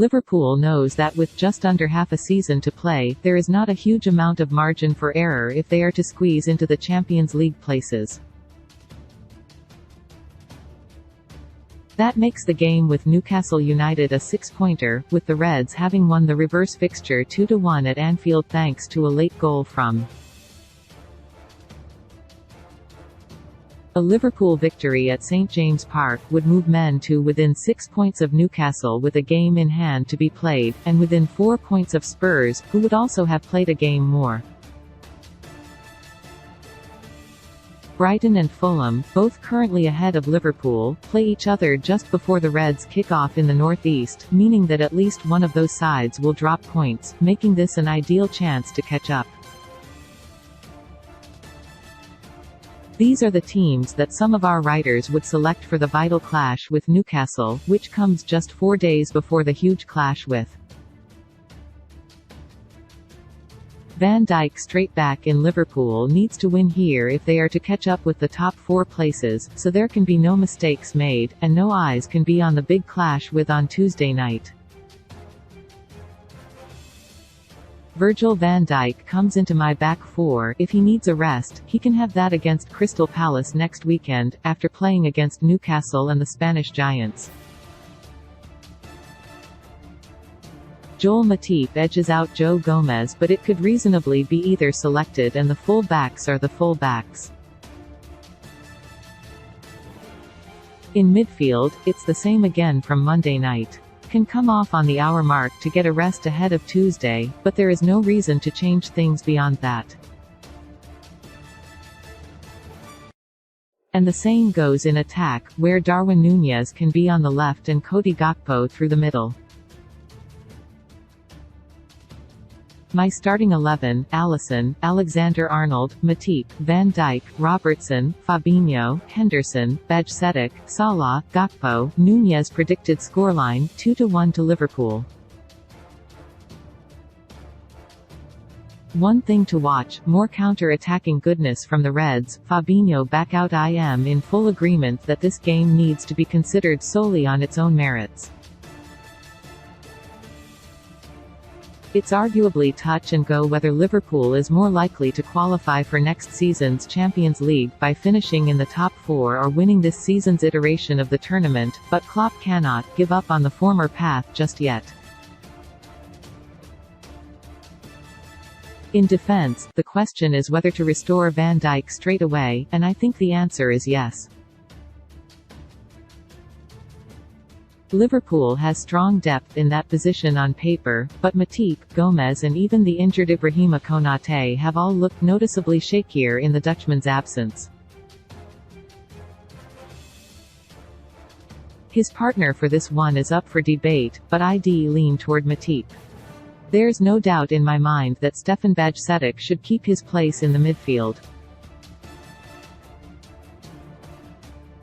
Liverpool knows that with just under half a season to play, there is not a huge amount of margin for error if they are to squeeze into the Champions League places. That makes the game with Newcastle United a six-pointer, with the Reds having won the reverse fixture 2-1 at Anfield thanks to a late goal from a Liverpool victory at St James Park would move men to within 6 points of Newcastle with a game in hand to be played, and within 4 points of Spurs, who would also have played a game more. Brighton and Fulham, both currently ahead of Liverpool, play each other just before the Reds kick off in the northeast, meaning that at least one of those sides will drop points, making this an ideal chance to catch up. These are the teams that some of our writers would select for the vital clash with Newcastle, which comes just 4 days before the huge clash with Van Dijk. Straight back in Liverpool needs to win here if they are to catch up with the top 4 places, so there can be no mistakes made, and no eyes can be on the big clash with on Tuesday night. Virgil van Dijk comes into my back 4. If he needs a rest, he can have that against Crystal Palace next weekend, after playing against Newcastle and the Spanish Giants. Joel Matip edges out Joe Gomez, but it could reasonably be either selected, and the full backs are the full backs. In midfield, it's the same again from Monday night. Can come off on the hour mark to get a rest ahead of Tuesday, but there is no reason to change things beyond that. And the same goes in attack, where Darwin Núñez can be on the left and Cody Gakpo through the middle. My starting 11: Alisson, Alexander-Arnold, Matip, Van Dijk, Robertson, Fabinho, Henderson, Bajcetic, Salah, Gakpo, Núñez. Predicted scoreline: 2-1 to Liverpool. One thing to watch: more counter-attacking goodness from the Reds. Fabinho back out. I am in full agreement that this game needs to be considered solely on its own merits. It's arguably touch and go whether Liverpool is more likely to qualify for next season's Champions League by finishing in the top 4 or winning this season's iteration of the tournament, but Klopp cannot give up on the former path just yet. In defense, the question is whether to restore Van Dijk straight away, and I think the answer is yes. Liverpool has strong depth in that position on paper, but Matip, Gomez and even the injured Ibrahima Konate have all looked noticeably shakier in the Dutchman's absence. His partner for this one is up for debate, but I'd lean toward Matip. There's no doubt in my mind that Stefan Bajcetic should keep his place in the midfield.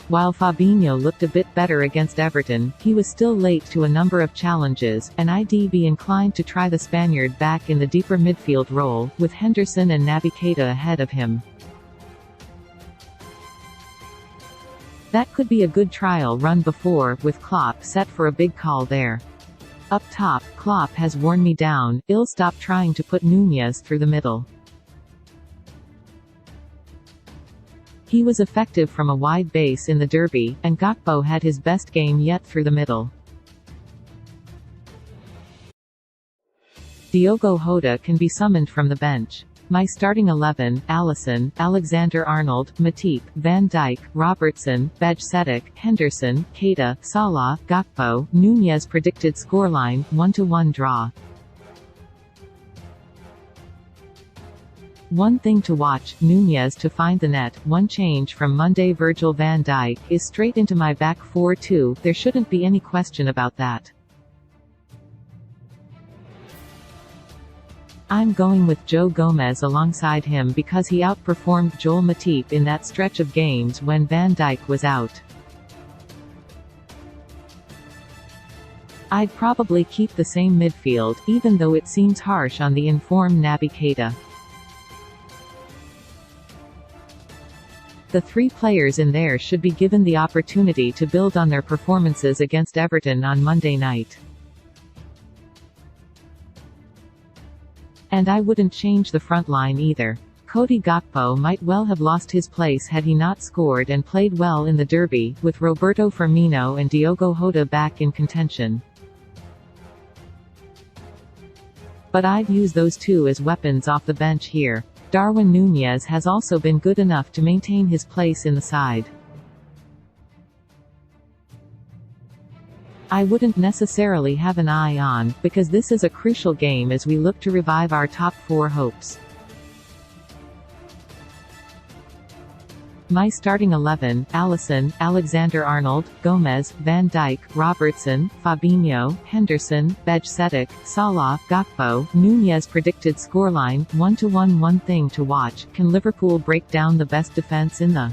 While Fabinho looked a bit better against Everton, he was still late to a number of challenges, and I'd be inclined to try the Spaniard back in the deeper midfield role, with Henderson and Naby Keïta ahead of him. That could be a good trial run before, with Klopp set for a big call there. Up top, Klopp has worn me down. I'll stop trying to put Núñez through the middle. He was effective from a wide base in the derby, and Gakpo had his best game yet through the middle. Diogo Jota can be summoned from the bench. My starting 11: Alisson, Alexander-Arnold, Matip, Van Dijk, Robertson, Bajcetic, Henderson, Keïta, Salah, Gakpo, Núñez. Predicted scoreline: 1-1 draw. One thing to watch: Núñez to find the net. One change from Monday: Virgil van Dijk is straight into my back 4 too. There shouldn't be any question about that. I'm going with Joe Gomez alongside him because he outperformed Joel Matip in that stretch of games when Van Dijk was out. I'd probably keep the same midfield, even though it seems harsh on the informed Naby Keïta. The 3 players in there should be given the opportunity to build on their performances against Everton on Monday night. And I wouldn't change the front line either. Cody Gakpo might well have lost his place had he not scored and played well in the derby, with Roberto Firmino and Diogo Jota back in contention. But I'd use those two as weapons off the bench here. Darwin Núñez has also been good enough to maintain his place in the side. I wouldn't necessarily have an eye on, because this is a crucial game as we look to revive our top four hopes. My starting 11: Alisson, Alexander-Arnold, Gomez, Van Dijk, Robertson, Fabinho, Henderson, Bajcetic, Salah, Gakpo, Núñez. Predicted scoreline: 1-1. One thing to watch: can Liverpool break down the best defence in the